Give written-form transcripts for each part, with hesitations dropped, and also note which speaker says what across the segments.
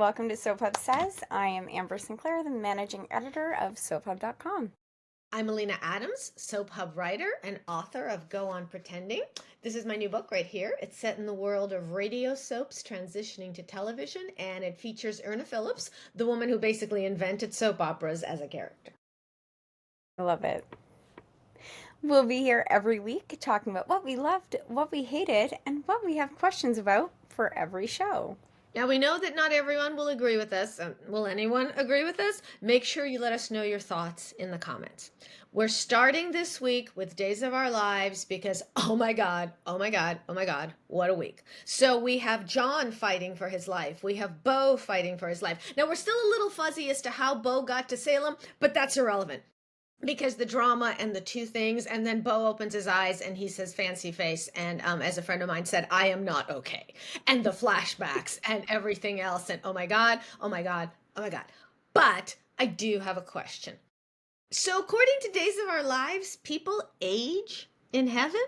Speaker 1: welcome to Soap Hub Says. I am Amber Sinclair, the managing editor of SoapHub.com.
Speaker 2: I'm Alina Adams, Soap Hub writer and author of Go On Pretending. This is my new book right here. It's set in the world of radio soaps transitioning to television, and it features Erna Phillips, the woman who basically invented soap operas, as a character.
Speaker 1: I love it. We'll be here every week talking about what we loved, what we hated, and what we have questions about for every show.
Speaker 2: Now, we know that not everyone will agree with us. Will anyone agree with us? Make sure you let us know your thoughts in the comments. We're starting this week with Days of Our Lives because, oh my God, oh my God, oh my God, what a week. So we have John fighting for his life. We have Bo fighting for his life. Now, we're still a little fuzzy as to how Bo got to Salem, but that's irrelevant. Because the drama and the two things, and then Bo opens his eyes and he says fancy face, and as a friend of mine said, I am not okay, and the flashbacks and everything else, and oh my God, oh my God, oh my God. But I do have a question. So according to Days of Our Lives, people age in heaven?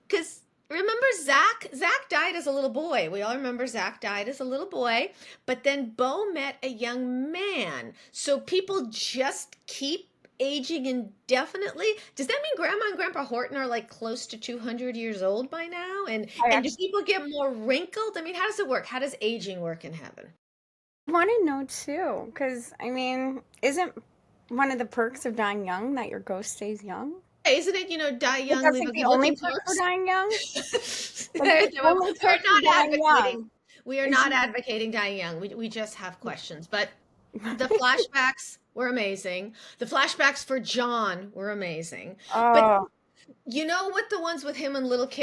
Speaker 2: Because remember Zach died as a little boy. We all remember Zach died as a little boy, but then Bo met a young man. So people just keep aging indefinitely. Does that mean Grandma and Grandpa Horton are like close to 200 years old by now? And do people get more wrinkled? I mean, how does it work? How does aging work in heaven?
Speaker 1: I want to know too, because isn't one of the perks of dying young that your ghost stays young?
Speaker 2: Isn't it, die young,
Speaker 1: That's
Speaker 2: leave
Speaker 1: like
Speaker 2: a
Speaker 1: the
Speaker 2: good
Speaker 1: only
Speaker 2: looking
Speaker 1: perk for
Speaker 2: corpse?
Speaker 1: dying young?
Speaker 2: We're not advocating. We are not
Speaker 1: you...
Speaker 2: advocating dying young. We just have questions. But the flashbacks were amazing. The flashbacks for John were amazing. But
Speaker 1: Oh,
Speaker 2: you know what, the ones with him and little baby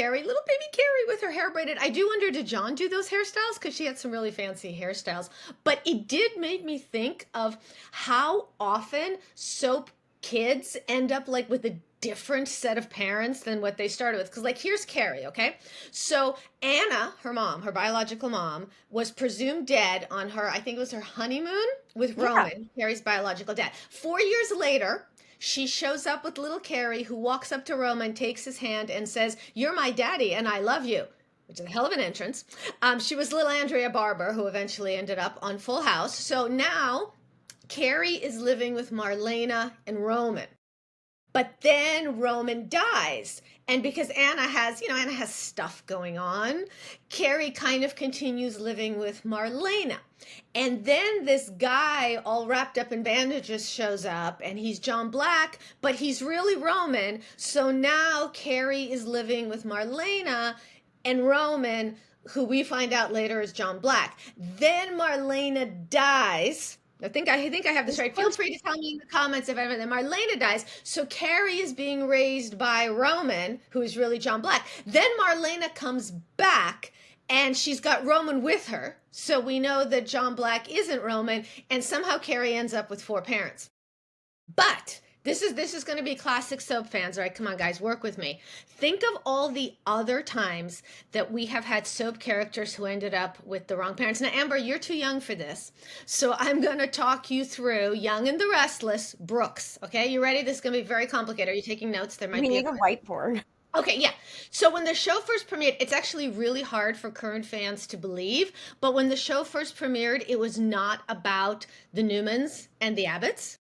Speaker 2: Carrie with her hair braided, I do wonder, did John do those hairstyles? Because she had some really fancy hairstyles. But it did make me think of how often soap kids end up like with a different set of parents than what they started with. Because like, here's Carrie, okay? So Anna, her mom, her biological mom, was presumed dead on her, I think it was her honeymoon with
Speaker 1: yeah.
Speaker 2: Roman, Carrie's biological dad. 4 years later, she shows up with little Carrie, who walks up to Roman, takes his hand, and says, "You're my daddy, and I love you," which is a hell of an entrance. She was little Andrea Barber, who eventually ended up on Full House. So now Carrie is living with Marlena and Roman. But then Roman dies. And because Anna has stuff going on, Carrie kind of continues living with Marlena. And then this guy all wrapped up in bandages shows up, and he's John Black, but he's really Roman. So now Carrie is living with Marlena and Roman, who we find out later is John Black. Then Marlena dies. I think I have this right. Feel free to tell me in the comments if ever. Then Marlena dies. So Carrie is being raised by Roman, who is really John Black. Then Marlena comes back, and she's got Roman with her. So we know that John Black isn't Roman, and somehow Carrie ends up with 4 parents. But this is going to be classic soap fans, all right? Come on, guys, work with me. Think of all the other times that we have had soap characters who ended up with the wrong parents. Now, Amber, you're too young for this, so I'm going to talk you through Young and the Restless, Brooks. Okay, you ready? This is going to be very complicated. Are you taking notes? There might
Speaker 1: We
Speaker 2: be
Speaker 1: need a whiteboard.
Speaker 2: Okay, yeah. So when the show first premiered, it's actually really hard for current fans to believe, but when the show first premiered, it was not about the Newmans and the Abbotts.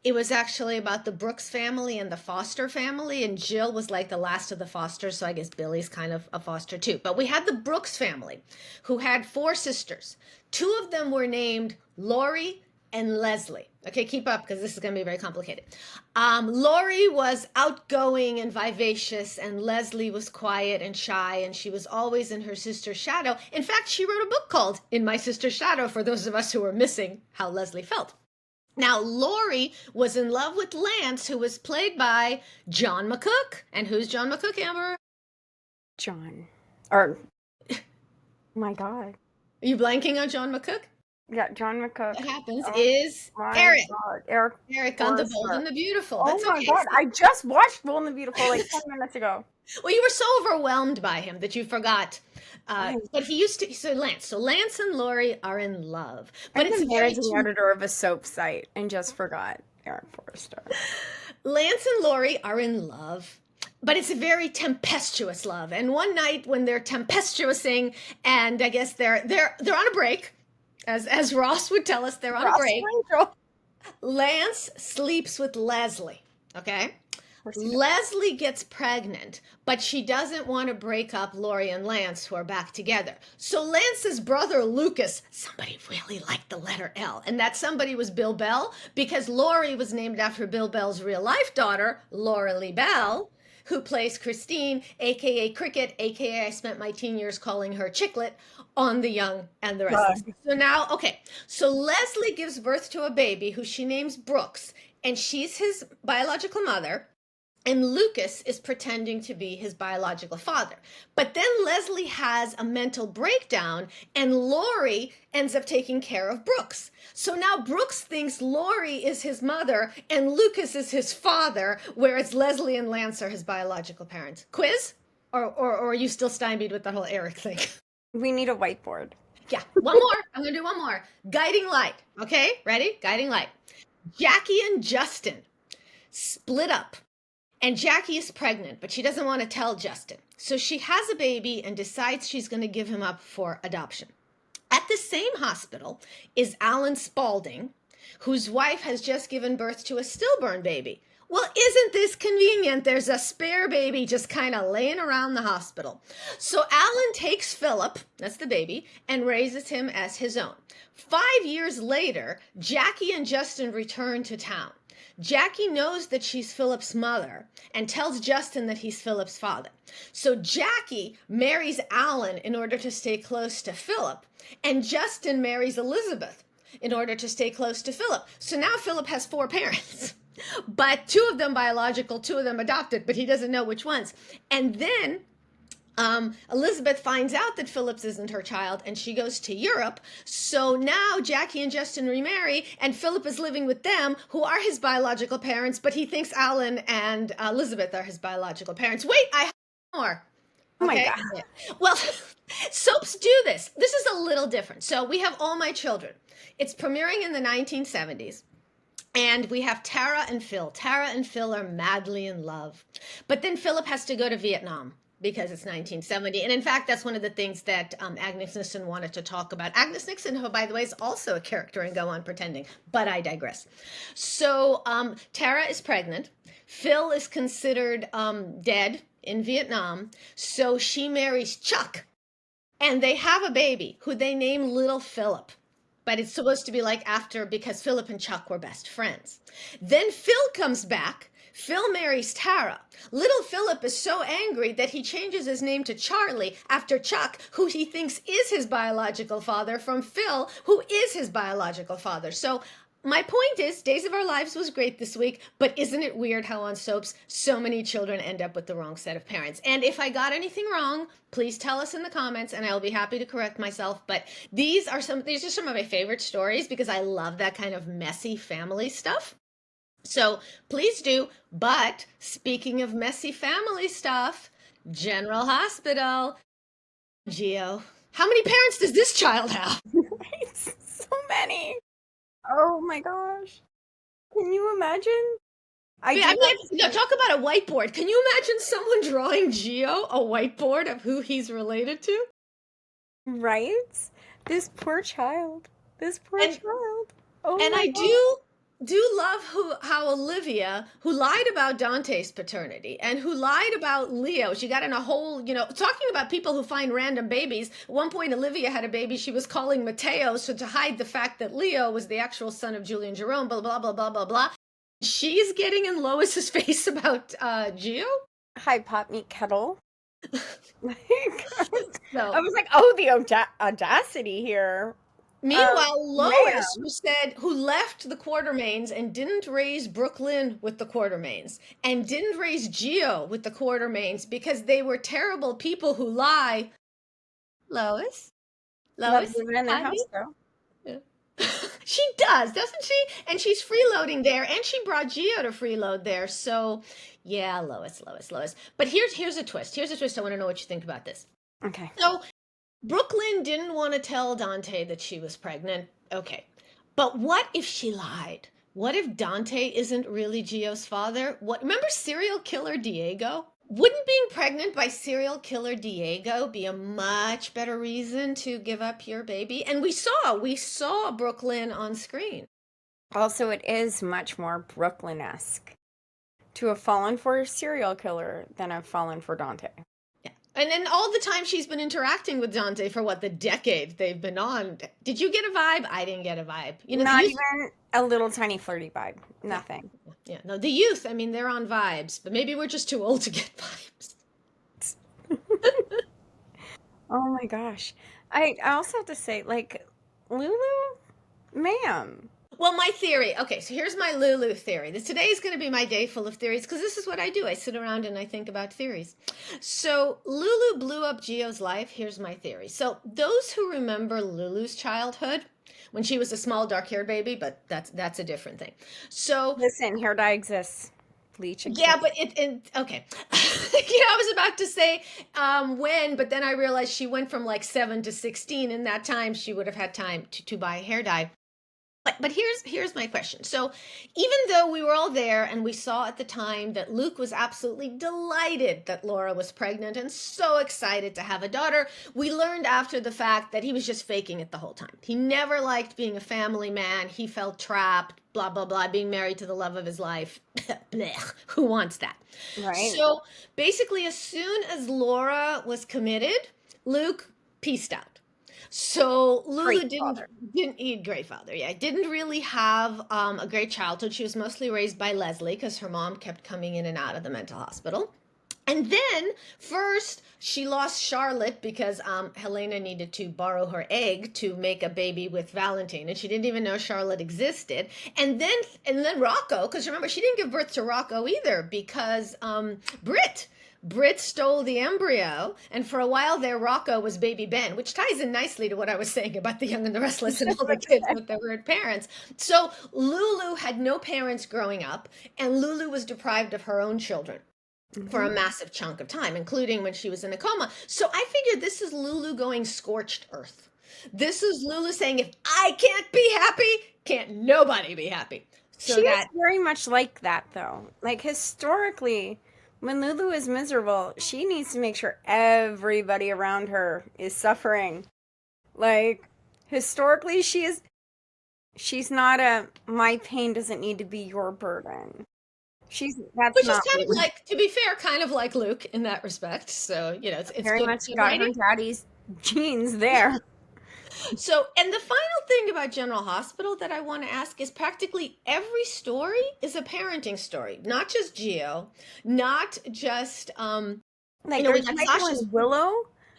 Speaker 2: It was actually about the Brooks family and the Foster family, and Jill was like the last of the Fosters, so I guess Billy's kind of a Foster too. But we had the Brooks family, who had 4 sisters. 2 of them were named Lori and Leslie. Okay, keep up because this is going to be very complicated. Lori was outgoing and vivacious, and Leslie was quiet and shy, and she was always in her sister's shadow. In fact, she wrote a book called In My Sister's Shadow for those of us who were missing how Leslie felt. Now, Lori was in love with Lance, who was played by John McCook. And who's John McCook, Amber?
Speaker 1: John. Or, my God.
Speaker 2: Are you blanking on John McCook?
Speaker 1: Yeah, John McCook.
Speaker 2: What happens is Eric.
Speaker 1: God.
Speaker 2: Eric on The Bold and the Beautiful.
Speaker 1: Oh
Speaker 2: That's
Speaker 1: my
Speaker 2: okay.
Speaker 1: God, I just watched Bold and the Beautiful like 10 minutes ago.
Speaker 2: Well, you were so overwhelmed by him that you forgot. But he used to. So Lance and Lori are in love. But
Speaker 1: I'm the managing editor of a soap site and just forgot Eric Forrester.
Speaker 2: Lance and Lori are in love. But it's a very tempestuous love. And one night when they're tempestuousing, and I guess they're on a break, As Ross would tell us, they're on a
Speaker 1: Ross
Speaker 2: break.
Speaker 1: Rachel.
Speaker 2: Lance sleeps with Leslie. Okay.
Speaker 1: Of course he does.
Speaker 2: Leslie gets pregnant, but she doesn't want to break up Lori and Lance, who are back together. So Lance's brother Lucas, somebody really liked the letter L, and that somebody was Bill Bell, because Lori was named after Bill Bell's real life daughter, Laura Lee Bell, who plays Christine, aka Cricket, aka I spent my teen years calling her Chicklet on The Young and the Restless.
Speaker 1: God.
Speaker 2: So now, okay, so Leslie gives birth to a baby who she names Brooks, and she's his biological mother. And Lucas is pretending to be his biological father. But then Leslie has a mental breakdown, and Lori ends up taking care of Brooks. So now Brooks thinks Lori is his mother and Lucas is his father, whereas Leslie and Lance are his biological parents. Quiz? Or are you still stymied with the whole Eric thing?
Speaker 1: We need a whiteboard.
Speaker 2: Yeah, one more. I'm going to do one more. Guiding light. Okay, ready? Guiding light. Jackie and Justin split up. And Jackie is pregnant, but she doesn't want to tell Justin. So she has a baby and decides she's going to give him up for adoption. At the same hospital is Alan Spaulding, whose wife has just given birth to a stillborn baby. Well, isn't this convenient? There's a spare baby just kind of laying around the hospital. So Alan takes Philip, that's the baby, and raises him as his own. 5 years later, Jackie and Justin return to town. Jackie knows that she's Philip's mother and tells Justin that he's Philip's father. So Jackie marries Alan in order to stay close to Philip, and Justin marries Elizabeth in order to stay close to Philip. So now Philip has 4 parents, but 2 of them biological, 2 of them adopted, but he doesn't know which ones. And then Elizabeth finds out that Phillips isn't her child and she goes to Europe. So now Jackie and Justin remarry and Philip is living with them, who are his biological parents, but he thinks Alan and Elizabeth are his biological parents. Wait, I have more.
Speaker 1: Oh my
Speaker 2: Okay.
Speaker 1: God.
Speaker 2: Well, soaps do this. This is a little different. So we have All My Children. It's premiering in the 1970s. And we have Tara and Phil. Tara and Phil are madly in love. But then Philip has to go to Vietnam because it's 1970. And in fact, that's one of the things that Agnes Nixon wanted to talk about. Agnes Nixon, who, by the way, is also a character in Go On Pretending, but I digress. So Tara is pregnant. Phil is considered dead in Vietnam. So she marries Chuck. And they have a baby who they name Little Philip. But it's supposed to be like after, because Philip and Chuck were best friends. Then Phil comes back. Phil marries Tara. Little Philip is so angry that he changes his name to Charlie after Chuck, who he thinks is his biological father, from Phil, who is his biological father. So my point is, Days of Our Lives was great this week, but isn't it weird how on soaps so many children end up with the wrong set of parents? And if I got anything wrong, please tell us in the comments and I'll be happy to correct myself. But these are some of my favorite stories because I love that kind of messy family stuff. So please do. But speaking of messy family stuff, General Hospital, Geo, how many parents does this child have?
Speaker 1: Right? So many. Oh my gosh. Can you imagine?
Speaker 2: No, talk about a whiteboard. Can you imagine someone drawing Geo a whiteboard of who he's related to?
Speaker 1: Right? This poor child. This poor
Speaker 2: And
Speaker 1: child. Oh
Speaker 2: and
Speaker 1: my
Speaker 2: I
Speaker 1: God.
Speaker 2: do love how Olivia, who lied about Dante's paternity and who lied about Leo, she got in a whole, talking about people who find random babies. At one point, Olivia had a baby she was calling Mateo, so to hide the fact that Leo was the actual son of Julian Jerome, blah, blah, blah, blah, blah, blah. She's getting in Lois's face about Geo.
Speaker 1: Hi, pot meat kettle. Like,
Speaker 2: So,
Speaker 1: I was like, oh, the audacity here.
Speaker 2: meanwhile,
Speaker 1: Ma'am.
Speaker 2: Lois, who left the Quartermains and didn't raise Brooklyn with the Quartermains and didn't raise Geo with the Quartermains because they were terrible people who lie. Lois,
Speaker 1: Love
Speaker 2: Lois,
Speaker 1: living in their house,
Speaker 2: honey?
Speaker 1: though.
Speaker 2: Yeah. She does, doesn't she? And she's freeloading there, and she brought Geo to freeload there. So, yeah, Lois. But here's a twist. Here's a twist. I want to know what you think about this.
Speaker 1: Okay.
Speaker 2: So, Brooklyn didn't want to tell Dante that she was pregnant. Okay. But what if she lied? What if Dante isn't really Gio's father? Remember serial killer Diego? Wouldn't being pregnant by serial killer Diego be a much better reason to give up your baby? And we saw Brooklyn on screen.
Speaker 1: Also, it is much more Brooklyn-esque to have fallen for a serial killer than have fallen for Dante.
Speaker 2: Yeah. And then all the time she's been interacting with Dante for what, the decade they've been on. Did you get a vibe? I didn't get a vibe. The
Speaker 1: Not
Speaker 2: youth.
Speaker 1: even a little tiny flirty vibe.
Speaker 2: Yeah.
Speaker 1: Nothing.
Speaker 2: Yeah. No, the youth, I mean, they're on vibes, but maybe we're just too old to get vibes.
Speaker 1: Oh my gosh. I also have to say, like, Lulu, ma'am.
Speaker 2: Well, my theory. Okay, so here's my Lulu theory. Today is going to be my day full of theories because this is what I do. I sit around and I think about theories. So Lulu blew up Gio's life. Here's my theory. So those who remember Lulu's childhood, when she was a small dark-haired baby, but that's a different thing. So
Speaker 1: Listen, hair dye exists. Bleach
Speaker 2: yeah,
Speaker 1: exists.
Speaker 2: but it okay. I was about to say when, but then I realized she went from like 7 to 16. In that time, she would have had time to buy hair dye. But here's my question. So even though we were all there and we saw at the time that Luke was absolutely delighted that Laura was pregnant and so excited to have a daughter, we learned after the fact that he was just faking it the whole time. He never liked being a family man. He felt trapped, blah blah blah, being married to the love of his life. Blech, who wants that?
Speaker 1: Right?
Speaker 2: So basically, as soon as Laura was committed, Luke pieced out. So Lulu
Speaker 1: Great
Speaker 2: didn't
Speaker 1: father.
Speaker 2: didn't eat great father. Yeah, didn't really have a great childhood. She was mostly raised by Leslie because her mom kept coming in and out of the mental hospital. And then first she lost Charlotte because Helena needed to borrow her egg to make a baby with Valentine, and she didn't even know Charlotte existed. And then Rocco, because remember she didn't give birth to Rocco either because Britt. Britt stole the embryo, and for a while there, Rocco was baby Ben, which ties in nicely to what I was saying about the Young and the Restless and all the kids with their weird parents. So Lulu had no parents growing up, and Lulu was deprived of her own children for
Speaker 1: Hmm.
Speaker 2: a massive chunk of time, including when she was in a coma. So I figured this is Lulu going scorched earth. This is Lulu saying, if I can't be happy, can't nobody be happy.
Speaker 1: She
Speaker 2: So
Speaker 1: is
Speaker 2: that,
Speaker 1: very much like that, though. Like, historically, when Lulu is miserable, she needs to make sure everybody around her is suffering. Like, historically, she's not a, my pain doesn't need to be your burden. That's
Speaker 2: which is
Speaker 1: not
Speaker 2: kind of
Speaker 1: Lulu.
Speaker 2: like, to be fair, kind of like Luke in that respect. So, it's
Speaker 1: Very
Speaker 2: good,
Speaker 1: much
Speaker 2: good
Speaker 1: got her
Speaker 2: writing.
Speaker 1: daddy's genes there.
Speaker 2: So, and the final thing about General Hospital that I want to ask is practically every story is a parenting story, not just Geo, not just,
Speaker 1: Like,
Speaker 2: we
Speaker 1: there's
Speaker 2: got
Speaker 1: Michael
Speaker 2: Sasha's,
Speaker 1: and Willow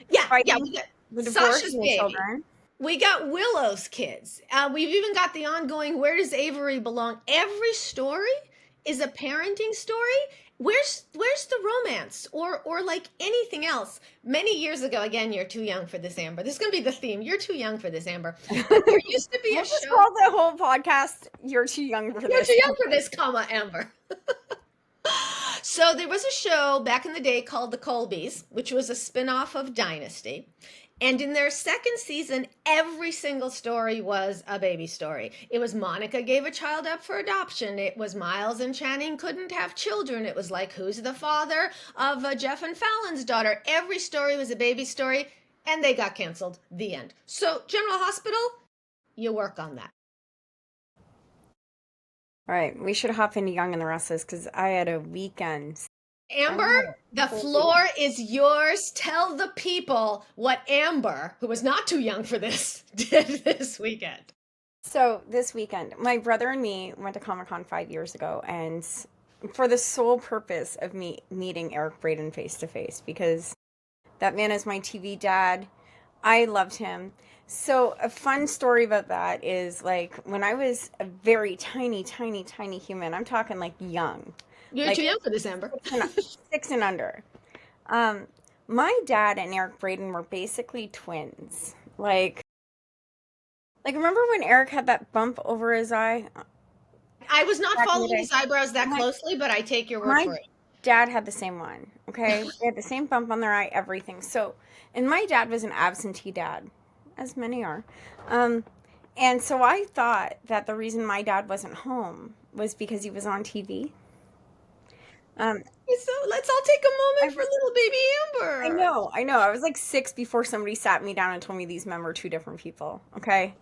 Speaker 2: yeah,
Speaker 1: fighting
Speaker 2: we got
Speaker 1: the divorce
Speaker 2: Sasha's
Speaker 1: and the
Speaker 2: baby.
Speaker 1: children.
Speaker 2: We got Willow's kids. We've even got the ongoing Where Does Avery Belong? Every story is a parenting story. Where's the romance or like anything else? Many years ago, again, you're too young for this, Amber. This is gonna be the theme. You're too young for this, Amber. But there used to be a
Speaker 1: We'll just
Speaker 2: show.
Speaker 1: call the whole podcast "You're Too Young for
Speaker 2: You're too
Speaker 1: This."
Speaker 2: young for this, comma, Amber. So there was a show back in the day called The Colbys, which was a spin-off of Dynasty. And in their second season, every single story was a baby story. It was Monica gave a child up for adoption. It was Miles and Channing couldn't have children. It was like, who's the father of Jeff and Fallon's daughter? Every story was a baby story, and they got canceled. The end. So, General Hospital, you work on that.
Speaker 1: All right, we should hop into Young and the Restless because I had a weekend. I
Speaker 2: Amber,
Speaker 1: had
Speaker 2: the
Speaker 1: a whole week.
Speaker 2: floor is yours. Tell the people what Amber, who was not too young for this, did this weekend.
Speaker 1: So this weekend, my brother and me went to Comic Con 5 years ago, and for the sole purpose of me meeting Eric Braeden face to face, because that man is my TV dad. I loved him. So a fun story about that is like when I was a very tiny, tiny, tiny human. I'm talking like young,
Speaker 2: You're
Speaker 1: like
Speaker 2: too young for this, Amber.
Speaker 1: 6 and under. Um, my dad and Eric Braeden were basically twins. Like remember when Eric had that bump over his eye
Speaker 2: I was not
Speaker 1: back in the
Speaker 2: following
Speaker 1: day?
Speaker 2: his eyebrows that
Speaker 1: My
Speaker 2: closely, but I take your word
Speaker 1: my
Speaker 2: for it.
Speaker 1: dad had the same one. Okay, they had the same bump on their eye, everything. So, and my dad was an absentee dad, as many are. Um, and so I thought that the reason my dad wasn't home was because he was on TV. Um,
Speaker 2: So let's all take a
Speaker 1: I
Speaker 2: moment for
Speaker 1: was,
Speaker 2: little baby
Speaker 1: I
Speaker 2: Amber.
Speaker 1: know, I know. I was like 6 before somebody sat me down and told me these men were two different people. Okay.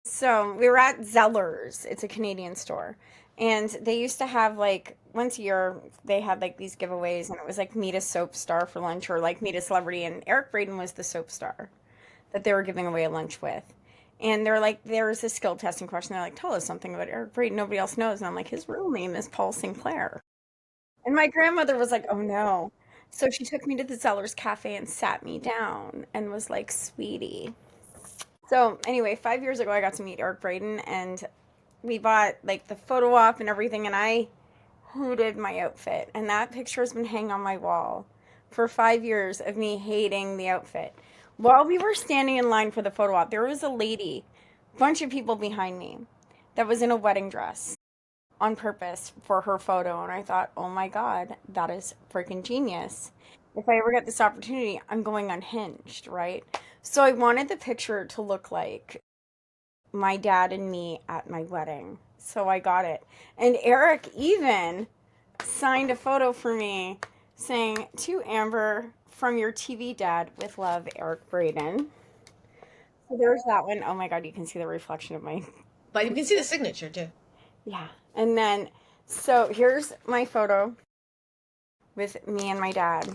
Speaker 1: So we were at Zeller's. It's a Canadian store. And they used to have like once a year they had like these giveaways and it was like meet a soap star for lunch or like meet a celebrity and Eric Braeden was the soap star that they were giving away a lunch with. And they're like, there's a skill testing question. They're like, tell us something about Eric Braeden nobody else knows. And I'm like, his real name is Paul Sinclair. And my grandmother was like, oh no. So she took me to the Zeller's Cafe and sat me down and was like, sweetie. So anyway, 5 years ago, I got to meet Eric Braeden, and we bought like the photo op and everything, and I hated my outfit, and that picture has been hanging on my wall for 5 years of me hating the outfit. While we were standing in line for the photo op, there was a lady, bunch of people behind me, that was in a wedding dress on purpose for her photo, and I thought, oh my god, that is freaking genius. If I ever get this opportunity, I'm going unhinged, right? So I wanted the picture to look like my dad and me at my wedding. So I got it. And Eric even signed a photo for me saying, to Amber, from your TV dad, with love, Eric Braeden. So there's that one. Oh my God, you can see the reflection of my.
Speaker 2: But you can see the signature too.
Speaker 1: Yeah. And then, so here's my photo with me and my dad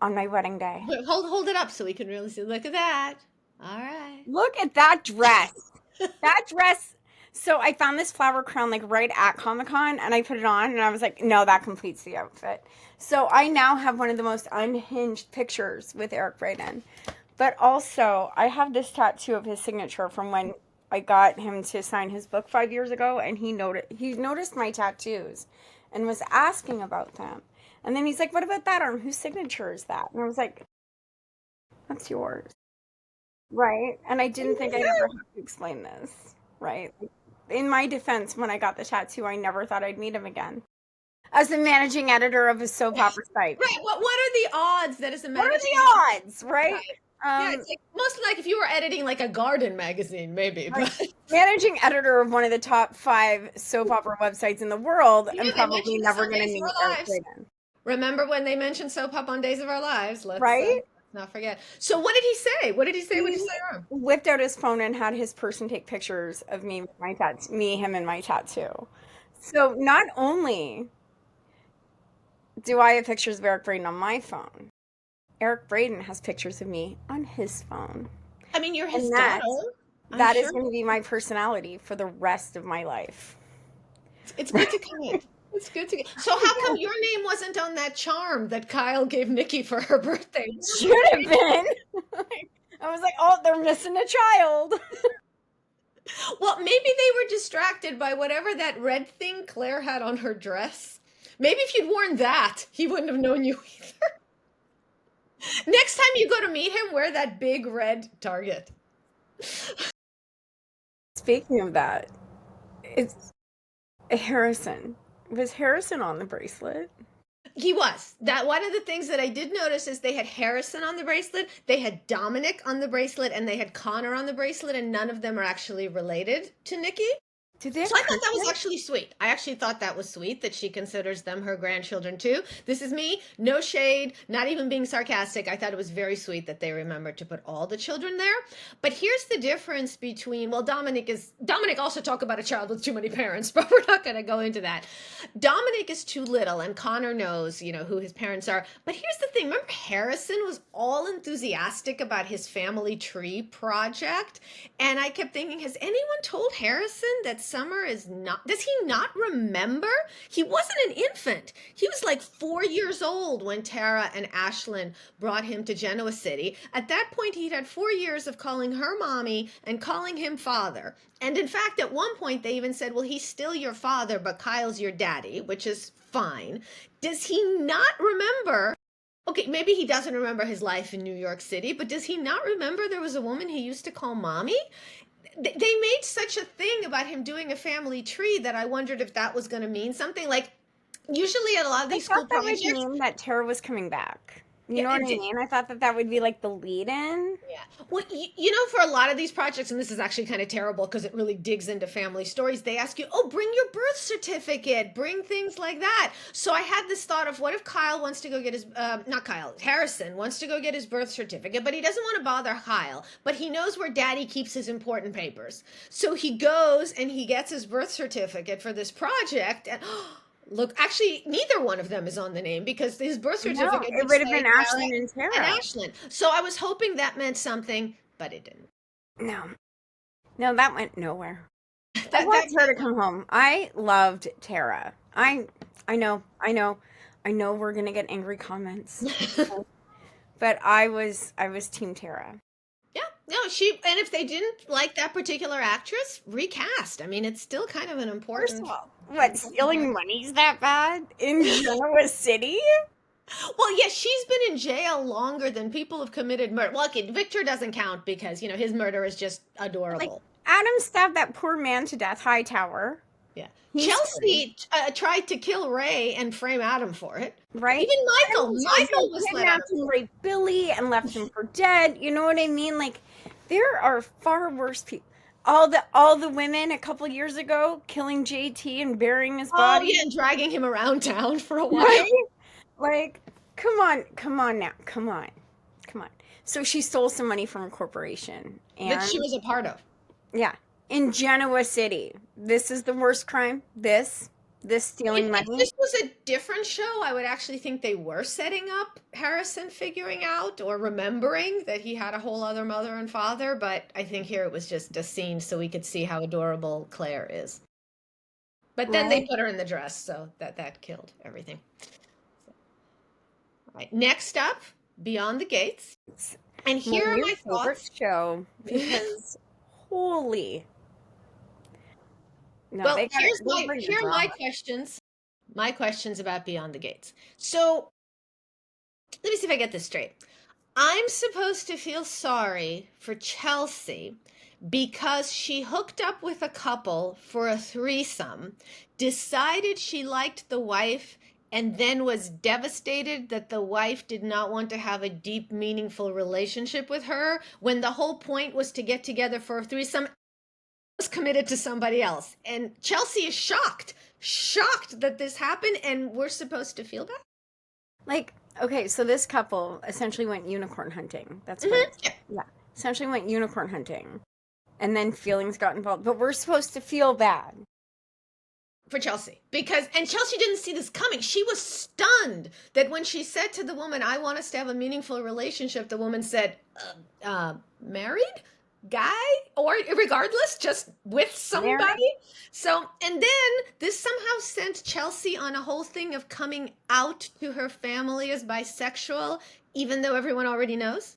Speaker 1: on my wedding day.
Speaker 2: Hold it up so we can really see. Look at that. All right.
Speaker 1: Look at that dress. That dress. So I found this flower crown like right at Comic Con and I put it on and I was like, no, that completes the outfit. So I now have one of the most unhinged pictures with Eric Braeden. But also, I have this tattoo of his signature from when I got him to sign his book 5 years ago, and he noticed my tattoos and was asking about them. And then he's like, "What about that arm? Whose signature is that?" And I was like, "That's yours." Right? And I didn't think I'd ever have to explain this, right? In my defense, when I got the tattoo, I never thought I'd meet him again. As the managing editor of a soap opera site.
Speaker 2: Right. What are the odds that as a
Speaker 1: What are
Speaker 2: managing
Speaker 1: the odds, right?
Speaker 2: Right. Yeah, it's like most like if you were editing like a garden magazine, maybe.
Speaker 1: Right.
Speaker 2: But
Speaker 1: Managing editor of one of the top 5 soap opera websites in the world,
Speaker 2: yeah,
Speaker 1: and
Speaker 2: they
Speaker 1: probably
Speaker 2: mentioned this
Speaker 1: never
Speaker 2: on
Speaker 1: going to
Speaker 2: Days of
Speaker 1: meet
Speaker 2: Our
Speaker 1: Eric
Speaker 2: Lives.
Speaker 1: Braeden.
Speaker 2: Remember when they mentioned soap up on Days of Our Lives?
Speaker 1: Right?
Speaker 2: Let's not forget. So what did he say? What did he say? What did he
Speaker 1: He
Speaker 2: say to him?
Speaker 1: whipped out his phone and had his person take pictures of me with my tattoo, me, him, and my tattoo. So not only do I have pictures of Eric Braeden on my phone, Eric Braeden has pictures of me on his phone.
Speaker 2: I mean, you're his
Speaker 1: And
Speaker 2: daughter. I'm
Speaker 1: that is
Speaker 2: sure
Speaker 1: going to be my personality for the rest of my life.
Speaker 2: it's good to connect. It's good to get. So how come your name wasn't on that charm that Kyle gave Nikki for her birthday?
Speaker 1: Should have been. I was like, oh, they're missing a child.
Speaker 2: Well, maybe they were distracted by whatever that red thing Claire had on her dress. Maybe if you'd worn that, he wouldn't have known you either. Next time you go to meet him, wear that big red Target.
Speaker 1: Speaking of that, it's Harrison. Was Harrison on the bracelet?
Speaker 2: He was. That one of the things that I did notice is they had Harrison on the bracelet, they had Dominic on the bracelet, and they had Connor on the bracelet, and none of them are actually related to Nikki.
Speaker 1: Did they have
Speaker 2: So I thought that was
Speaker 1: Christmas?
Speaker 2: actually sweet. I actually thought that was sweet that she considers them her grandchildren too. This is me, no shade, not even being sarcastic. I thought it was very sweet that they remembered to put all the children there. But here's the difference between, well, Dominic also talk about a child with too many parents, but we're not going to go into that. Dominic is too little and Connor knows, who his parents are. But here's the thing. Remember Harrison was all enthusiastic about his family tree project. And I kept thinking, has anyone told Harrison that Summer is not, does he not remember? He wasn't an infant. He was like 4 years old when Tara and Ashlyn brought him to Genoa City. At that point, he'd had 4 years of calling her mommy and calling him father. And in fact, at one point, they even said, well, he's still your father, but Kyle's your daddy, which is fine. Does he not remember? Okay, maybe he doesn't remember his life in New York City, but does he not remember there was a woman he used to call mommy? They made such a thing about him doing a family tree that I wondered if that was going to mean something. Like, usually at a lot of
Speaker 1: I
Speaker 2: these school
Speaker 1: thought that would
Speaker 2: projects,
Speaker 1: mean that Tara was coming back. You
Speaker 2: Yeah,
Speaker 1: know what I mean? I thought that that would be like the lead in.
Speaker 2: yeah. Well, you know, for a lot of these projects, and this is actually kind of terrible because it really digs into family stories, they ask you, oh, bring your birth certificate, bring things like that. So I had this thought of what if Kyle wants to go get his, not Kyle, Harrison wants to go get his birth certificate, but he doesn't want to bother Kyle, but he knows where daddy keeps his important papers. So he goes and he gets his birth certificate for this project, and look, actually, neither one of them is on the name because his birth
Speaker 1: No,
Speaker 2: certificate
Speaker 1: it
Speaker 2: would
Speaker 1: would have
Speaker 2: say
Speaker 1: been
Speaker 2: Kyle
Speaker 1: Ashlyn and
Speaker 2: and
Speaker 1: Tara.
Speaker 2: Ashlyn. So I was hoping that meant something, but it didn't.
Speaker 1: No, no, that went nowhere. I
Speaker 2: That
Speaker 1: want
Speaker 2: that's
Speaker 1: her to come home. I loved Tara. I know, I know, I know we're gonna get angry comments, but I was Team Tara.
Speaker 2: yeah. No, she and if they didn't like that particular actress, recast. I mean, it's still kind of an
Speaker 1: First of
Speaker 2: important
Speaker 1: all, what,
Speaker 2: important
Speaker 1: stealing
Speaker 2: part.
Speaker 1: money's that bad in Genoa City?
Speaker 2: Well, yeah, she's been in jail longer than people have committed murder. Well, okay, Victor doesn't count because, you know, his murder is just
Speaker 1: Like,
Speaker 2: adorable.
Speaker 1: Adam stabbed that poor man to death, Hightower.
Speaker 2: Yeah.
Speaker 1: He's free,
Speaker 2: Chelsea tried to kill Ray and frame Adam for it.
Speaker 1: right?
Speaker 2: Even
Speaker 1: Adam
Speaker 2: Michael was let out of
Speaker 1: kidnapped and raped Billy and left him for dead. You know what I mean? Like, there are far worse people. All the women a couple years ago killing JT and burying his
Speaker 2: Oh,
Speaker 1: body.
Speaker 2: yeah, and dragging him around town for a while.
Speaker 1: Right? Like, come on now, come on, come on. So she stole some money from a corporation,
Speaker 2: That
Speaker 1: and
Speaker 2: she was a part of.
Speaker 1: yeah, in Genoa City. This is the worst crime. This stealing
Speaker 2: If
Speaker 1: money.
Speaker 2: this was a different show, I would actually think they were setting up Harrison figuring out or remembering that he had a whole other mother and father, but I think here it was just a scene so we could see how adorable Claire is. But then they
Speaker 1: Right?
Speaker 2: put her in the dress, so that killed everything. All right. Next up, Beyond the Gates.
Speaker 1: It's
Speaker 2: And
Speaker 1: my
Speaker 2: here are
Speaker 1: new
Speaker 2: my
Speaker 1: favorite
Speaker 2: thoughts.
Speaker 1: show because holy no,
Speaker 2: Well,
Speaker 1: they bring the
Speaker 2: here are my
Speaker 1: drama.
Speaker 2: questions. My questions about Beyond the Gates. So let me see if I get this straight. I'm supposed to feel sorry for Chelsea because she hooked up with a couple for a threesome, decided she liked the wife, and then was devastated that the wife did not want to have a deep, meaningful relationship with her when the whole point was to get together for a threesome, was committed to somebody else. And Chelsea is shocked that this happened, and we're supposed to feel bad.
Speaker 1: Like, okay, so this couple essentially went unicorn hunting. That's what
Speaker 2: Yeah.
Speaker 1: yeah, essentially went unicorn hunting. And then feelings got involved. But we're supposed to feel bad.
Speaker 2: For Chelsea, because and Chelsea didn't see this coming. She was stunned that when she said to the woman, "I want us to have a meaningful relationship," the woman said, "Married guy, or regardless, just with
Speaker 1: Mary?
Speaker 2: somebody." So, and then this somehow sent Chelsea on a whole thing of coming out to her family as bisexual, even though everyone already knows.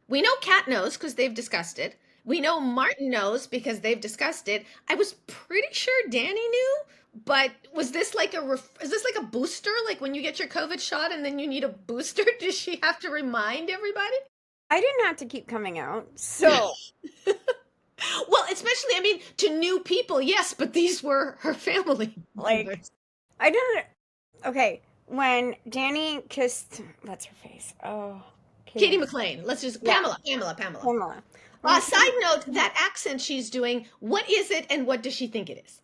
Speaker 2: We know Kat knows because they've discussed it. We know Martin knows because they've discussed it. I was pretty sure Danny knew, but was this like is this like a booster? Like when you get your COVID shot and then you need a booster? Does she have to remind everybody?
Speaker 1: I didn't have to keep coming out. So,
Speaker 2: Well, especially, I mean, to new people, yes, but these were her family
Speaker 1: like,
Speaker 2: members.
Speaker 1: I didn't. Okay, when Danny kissed, what's her face? Oh,
Speaker 2: Katie McLean. Let's just
Speaker 1: Yeah.
Speaker 2: Pamela.
Speaker 1: Pamela.
Speaker 2: Side note, that accent she's doing, what is it and what does she think it is?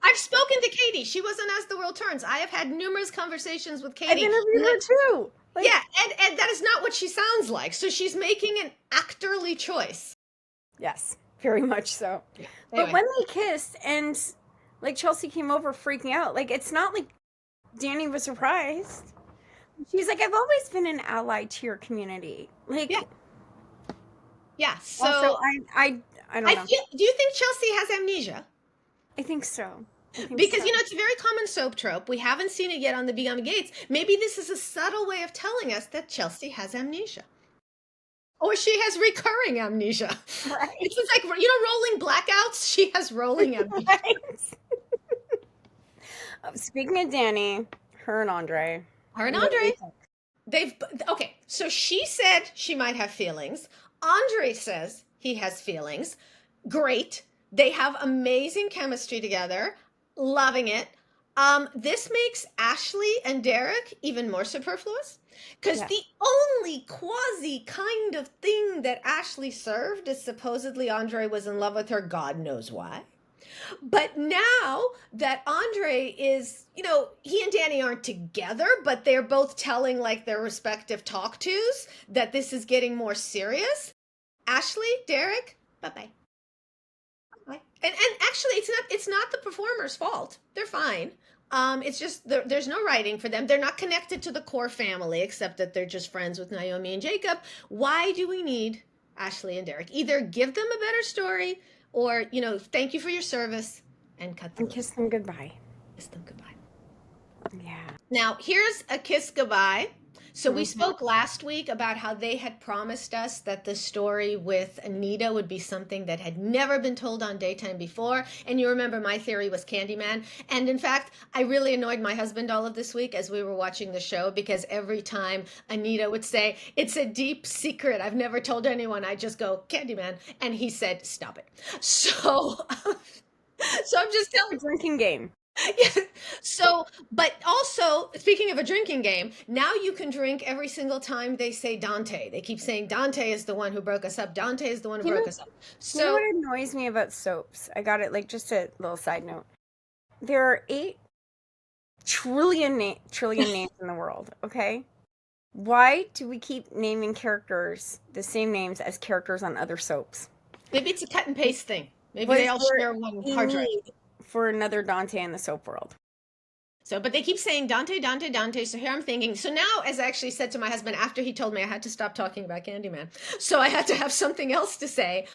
Speaker 2: I've spoken to Katie. She wasn't As the World Turns. I have had numerous conversations with
Speaker 1: I've
Speaker 2: Katie.
Speaker 1: interviewed her too. Like,
Speaker 2: Yeah, and that is not what she sounds like. So she's making an actorly choice.
Speaker 1: yes, very much so.
Speaker 2: Yeah.
Speaker 1: But
Speaker 2: Anyway.
Speaker 1: when they kissed and like Chelsea came over freaking out, like it's not like Danny was surprised. She's like, I've always been an ally to your community. Like,
Speaker 2: Yeah. Yeah. So
Speaker 1: also, I don't know.
Speaker 2: do you think Chelsea has amnesia?
Speaker 1: I think so.
Speaker 2: Because,
Speaker 1: so.
Speaker 2: you know, it's a very common soap trope. We haven't seen it yet on the Beyond the Gates. Maybe this is a subtle way of telling us that Chelsea has amnesia. Or she has recurring amnesia.
Speaker 1: Right.
Speaker 2: It's just like, you know, rolling blackouts. She has rolling amnesia.
Speaker 1: Right. Speaking of Danny, her and Andre.
Speaker 2: Her and Andre, okay, so she said she might have feelings. Andre says he has feelings. Great. They have amazing chemistry together. Loving it. This makes Ashley and Derek even more superfluous because the
Speaker 1: Yes.
Speaker 2: only quasi kind of thing that Ashley served is supposedly Andre was in love with her, God knows why. But now that Andre is, he and Danny aren't together, but they're both telling like their respective talk tos that this is getting more serious. Ashley, Derek, bye bye. Bye. And actually, it's not the performer's fault. They're fine. It's just there's no writing for them. They're not connected to the core family, except that they're just friends with Naomi and Jacob. Why do we need Ashley and Derek? Either give them a better story, or thank you for your service, and cut them
Speaker 1: And
Speaker 2: loose.
Speaker 1: kiss them goodbye.
Speaker 2: Kiss them goodbye.
Speaker 1: Yeah.
Speaker 2: Now, here's a kiss goodbye. So we
Speaker 1: Mhm.
Speaker 2: spoke last week about how they had promised us that the story with Anita would be something that had never been told on daytime before. And you remember my theory was Candyman. And in fact, I really annoyed my husband all of this week as we were watching the show, because every time Anita would say, "It's a deep secret I've never told anyone," I just go, "Candyman." And he said, "Stop it." So, so I'm just
Speaker 1: A
Speaker 2: telling.
Speaker 1: drinking game.
Speaker 2: Yeah. So, but also, speaking of a drinking game, now you can drink every single time they say Dante. They keep saying Dante is the one who broke us up. Dante is the one who
Speaker 1: You know,
Speaker 2: broke us up.
Speaker 1: you know what
Speaker 2: So,
Speaker 1: annoys me about soaps? I got it, like, just a little side note. There are 8 trillion names in the world, okay? Why do we keep naming characters the same names as characters on other soaps?
Speaker 2: maybe it's a cut and paste thing. Maybe
Speaker 1: What
Speaker 2: they
Speaker 1: is
Speaker 2: all
Speaker 1: there
Speaker 2: share one
Speaker 1: a
Speaker 2: hard drive.
Speaker 1: need for another Dante in the soap world?
Speaker 2: So, but they keep saying Dante, Dante, Dante. So here I'm thinking. So now, as I actually said to my husband after he told me I had to stop talking about Candyman, so I had to have something else to say.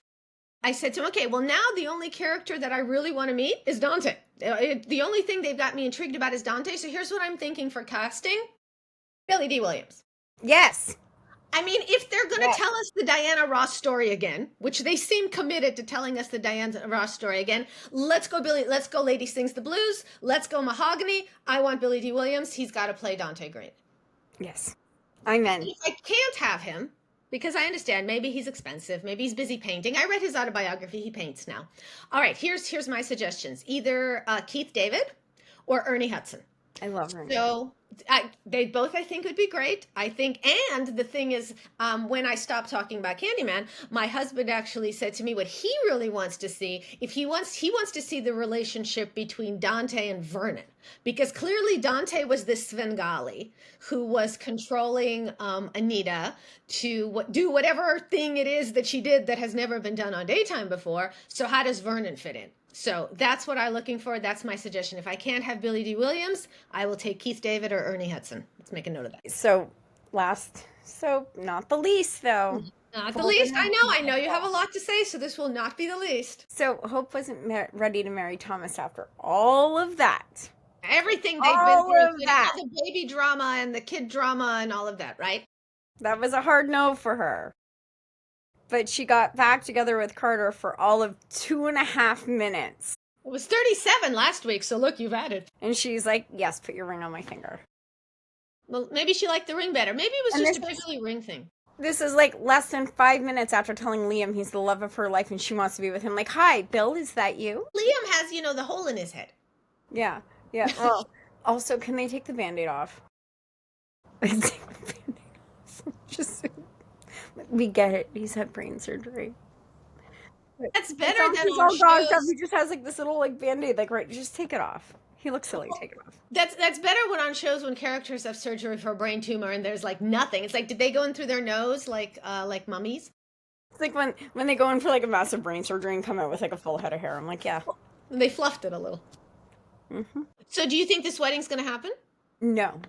Speaker 2: I said to him, okay, well, now the only character that I really want to meet is Dante. The only thing they've got me intrigued about is Dante. So here's what I'm thinking for casting: Billy D. Williams.
Speaker 1: Yes.
Speaker 2: I mean, if they're going to
Speaker 1: Yes.
Speaker 2: tell us the Diana Ross story again, which they seem committed to telling us the Diana Ross story again, let's go Billy. Let's go Lady Sings the Blues. Let's go Mahogany. I want Billy D. Williams. He's got to play Dante great.
Speaker 1: Yes. I'm in.
Speaker 2: If I can't have him, because I understand maybe he's expensive, maybe he's busy painting. I read his autobiography. He paints now. All right, here's my suggestions: either Keith David or Ernie Hudson.
Speaker 1: I love her.
Speaker 2: So they both, I think, would be great. I think, and the thing is, when I stopped talking about Candyman, my husband actually said to me what he really wants to see. If he wants to see the relationship between Dante and Vernon, because clearly Dante was this Svengali who was controlling Anita to do whatever thing it is that she did that has never been done on daytime before. So how does Vernon fit in? So that's what I'm looking for. That's my suggestion. If I can't have Billy D. Williams, I will take Keith David or Ernie Hudson. Let's make a note of that.
Speaker 1: So, not the least, though.
Speaker 2: Not the
Speaker 1: Full
Speaker 2: least.
Speaker 1: dinner.
Speaker 2: I know you have a lot to say, so this will not be the least.
Speaker 1: So, Hope wasn't ready to marry Thomas after all of that.
Speaker 2: Everything they've been
Speaker 1: All
Speaker 2: through,
Speaker 1: of that.
Speaker 2: all the baby drama and the kid drama and all of that, right?
Speaker 1: That was a hard no for her. But she got back together with Carter for all of 2.5 minutes.
Speaker 2: It was 37 last week, so look, you've added.
Speaker 1: And she's like, yes, put your ring on my finger.
Speaker 2: Well, maybe she liked the ring better. Maybe it was
Speaker 1: And
Speaker 2: just a
Speaker 1: this is-
Speaker 2: purely ring thing.
Speaker 1: This is like less than 5 minutes after telling Liam he's the love of her life and she wants to be with him. Like, hi, Bill, is that you?
Speaker 2: Liam has, the hole in his head.
Speaker 1: Yeah. Well, also, can they take the Band-Aid off? Take the Band-Aid off. Just, we get it. He's had brain surgery.
Speaker 2: That's better than
Speaker 1: he's
Speaker 2: on
Speaker 1: all gauged up.
Speaker 2: shows.
Speaker 1: He just has like this little like Band-Aid. Like, right, just take it off. He looks silly. Take it off.
Speaker 2: That's better when on shows when characters have surgery for a brain tumor and there's like nothing. It's like, did they go in through their nose like mummies?
Speaker 1: It's like when they go in for like a massive brain surgery and come out with like a full head of hair. I'm like, yeah.
Speaker 2: And they fluffed it a little.
Speaker 1: Mm-hmm.
Speaker 2: So do you think this wedding's going to happen?
Speaker 1: No.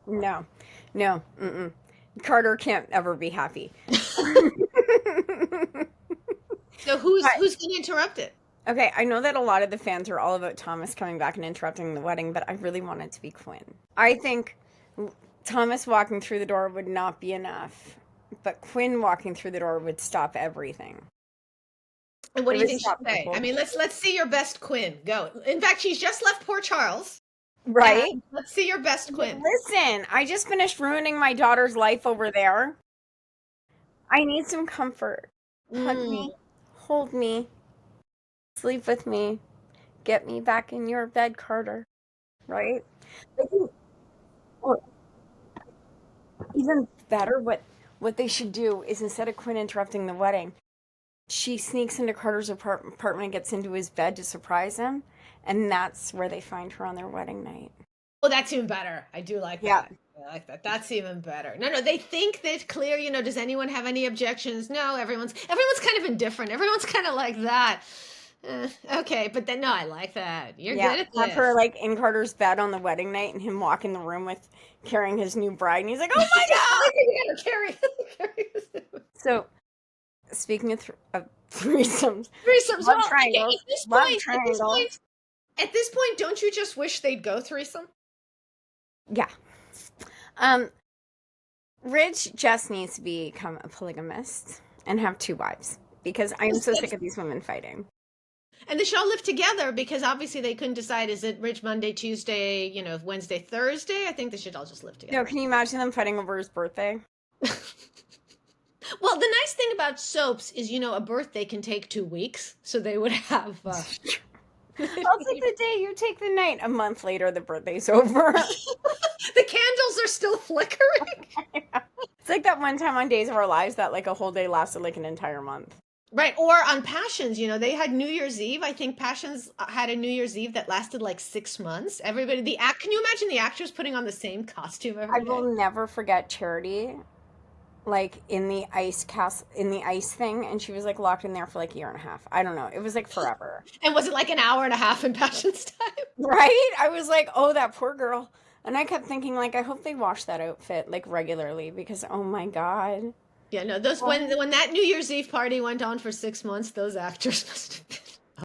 Speaker 1: No. Mm-mm. Carter can't ever be happy.
Speaker 2: So who's going to interrupt it?
Speaker 1: Okay, I know that a lot of the fans are all about Thomas coming back and interrupting the wedding, but I really want it to be Quinn. I think Thomas walking through the door would not be enough, but Quinn walking through the door would stop everything.
Speaker 2: And what do you think
Speaker 1: Stop
Speaker 2: she'll say?
Speaker 1: people.
Speaker 2: I mean, let's see your best Quinn. Go. In fact, she's just left poor Charles.
Speaker 1: Right?
Speaker 2: Let's see your best Quinn.
Speaker 1: Listen, I just finished ruining my daughter's life over there. I need some comfort. Hug me, hold me, sleep with me, get me back in your bed, Carter. right? Like, or even better, what they should do is instead of Quinn interrupting the wedding, she sneaks into Carter's apartment and gets into his bed to surprise him, and that's where they find her on their wedding night.
Speaker 2: Oh, that's even better. I do like
Speaker 1: Yeah.
Speaker 2: that. I like that. That's even better. No, no, they think that clear, does anyone have any objections? No, everyone's kind of indifferent. Everyone's kind of like that. Okay, but then no, I like that. You're
Speaker 1: Yeah,
Speaker 2: good at
Speaker 1: have her
Speaker 2: this.
Speaker 1: like in Carter's bed on the wedding night, and him walk in the room with carrying his new bride, and he's like, "Oh my god!"
Speaker 2: Yeah, Carrie.
Speaker 1: So, speaking of threesomes,
Speaker 2: Threesomes.
Speaker 1: love
Speaker 2: Well, okay,
Speaker 1: triangles, love triangles.
Speaker 2: at this point, don't you just wish they'd go threesome?
Speaker 1: Yeah. Um, Rich just needs to become a polygamist and have two wives because I am so sick of these women fighting.
Speaker 2: And they should all live together because obviously they couldn't decide is it Rich Monday, Tuesday, Wednesday, Thursday. I think they should all just live
Speaker 1: No,
Speaker 2: together.
Speaker 1: can you imagine them fighting over his birthday?
Speaker 2: Well, the nice thing about soaps is, a birthday can take 2 weeks, so they would have.
Speaker 1: I'll take the day, you take the night. A month later, the birthday's over.
Speaker 2: The candles are still flickering.
Speaker 1: It's like that one time on Days of Our Lives that like a whole day lasted like an entire month.
Speaker 2: Right, or on Passions, they had New Year's Eve. I think Passions had a New Year's Eve that lasted like 6 months. Everybody, can you imagine the actors putting on the same costume
Speaker 1: I
Speaker 2: every day?
Speaker 1: will never forget Charity, like in the ice cast in the ice thing, and she was like locked in there for like a year and a half. I don't know. It was like forever.
Speaker 2: And was it like an hour and a half in Passions time?
Speaker 1: Right? I was like, oh, that poor girl. And I kept thinking, like, I hope they wash that outfit like regularly because oh my god.
Speaker 2: Yeah, no, those when that New Year's Eve party went on for 6 months, those actors must have been.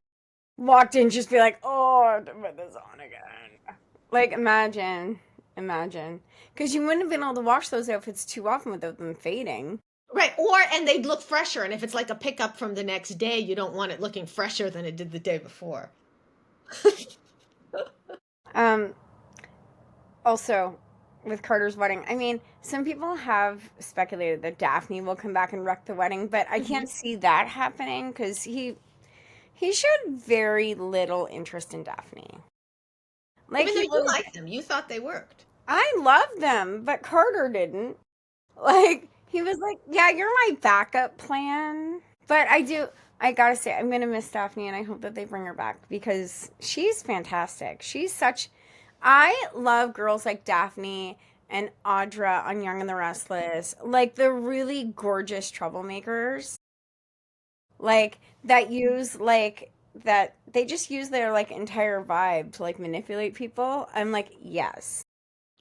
Speaker 1: Walked in, just be like, oh, I have to put this on again. Like, imagine. Because you wouldn't have been able to wash those outfits too often without them fading.
Speaker 2: Right, and they'd look fresher. And if it's like a pickup from the next day, you don't want it looking fresher than it did the day before.
Speaker 1: Um, Also, with Carter's wedding, I mean, some people have speculated that Daphne will come back and wreck the wedding, but I
Speaker 2: Mhm.
Speaker 1: can't see that happening because he showed very little interest in Daphne. Like
Speaker 2: Even though
Speaker 1: he
Speaker 2: you
Speaker 1: really,
Speaker 2: liked them, you thought they worked.
Speaker 1: I love them, but Carter didn't. Like he was like, "Yeah, you're my backup plan." But I gotta say, I'm gonna miss Daphne, and I hope that they bring her back because she's fantastic. I love girls like Daphne and Audra on Young and the Restless, like the really gorgeous troublemakers, like that use like that they just use their like entire vibe to like manipulate people. I'm like, yes,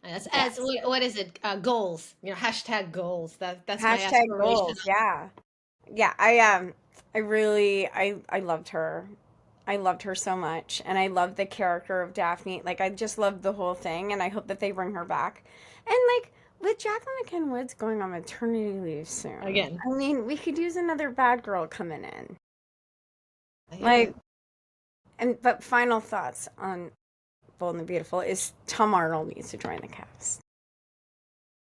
Speaker 2: As
Speaker 1: yes.
Speaker 2: what is it? Goals. Hashtag goals. That's my
Speaker 1: Hashtag
Speaker 2: aspiration.
Speaker 1: goals. Yeah, yeah. I really, I loved her. I loved her so much, and I love the character of Daphne. Like, I just loved the whole thing, and I hope that they bring her back. And like with Jacqueline McKenna Woods going on maternity leave soon,
Speaker 2: Again.
Speaker 1: I mean, we could use another bad girl coming in.
Speaker 2: I hear
Speaker 1: Like,
Speaker 2: that.
Speaker 1: but final thoughts on Bold and the Beautiful is Tom Arnold needs to join the cast.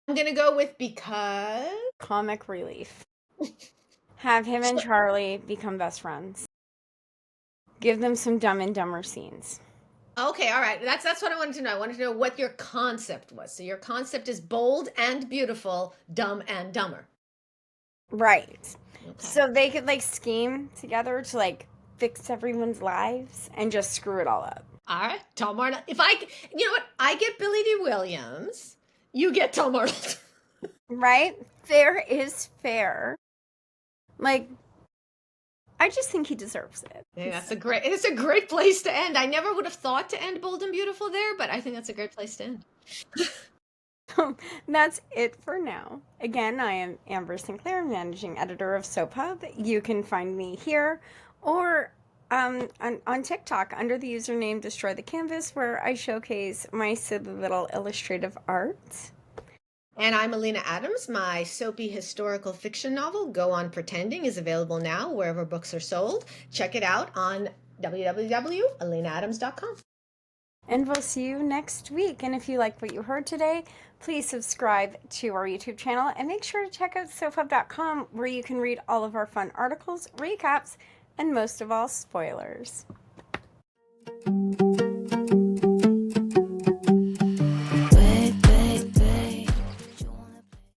Speaker 2: I'm gonna go with because.
Speaker 1: Comic relief. Have him and Charlie become best friends. Give them some Dumb and Dumber scenes.
Speaker 2: Okay, all right. That's what I wanted to know. I wanted to know what your concept was. So your concept is bold and beautiful, dumb and dumber.
Speaker 1: Right.
Speaker 2: Okay.
Speaker 1: So they could like scheme together to like fix everyone's lives and just screw it all up.
Speaker 2: All right, Tom Arnold. You know what? I get Billy D. Williams. You get Tom Arnold.
Speaker 1: Right? Fair is fair. Like, I just think he deserves it.
Speaker 2: Yeah, it's a great place to end. I never would have thought to end Bold and Beautiful there, but I think that's a great place to end.
Speaker 1: That's it for now. Again, I am Amber Sinclair, managing editor of Soap Hub. You can find me here or on TikTok under the username Destroy the Canvas, where I showcase my silly little illustrative art.
Speaker 2: And I'm Alina Adams. My soapy historical fiction novel, Go On Pretending, is available now wherever books are sold. Check it out on www.alinaadams.com.
Speaker 1: And we'll see you next week. And if you like what you heard today, please subscribe to our YouTube channel and make sure to check out soaphub.com where you can read all of our fun articles, recaps, and most of all, spoilers.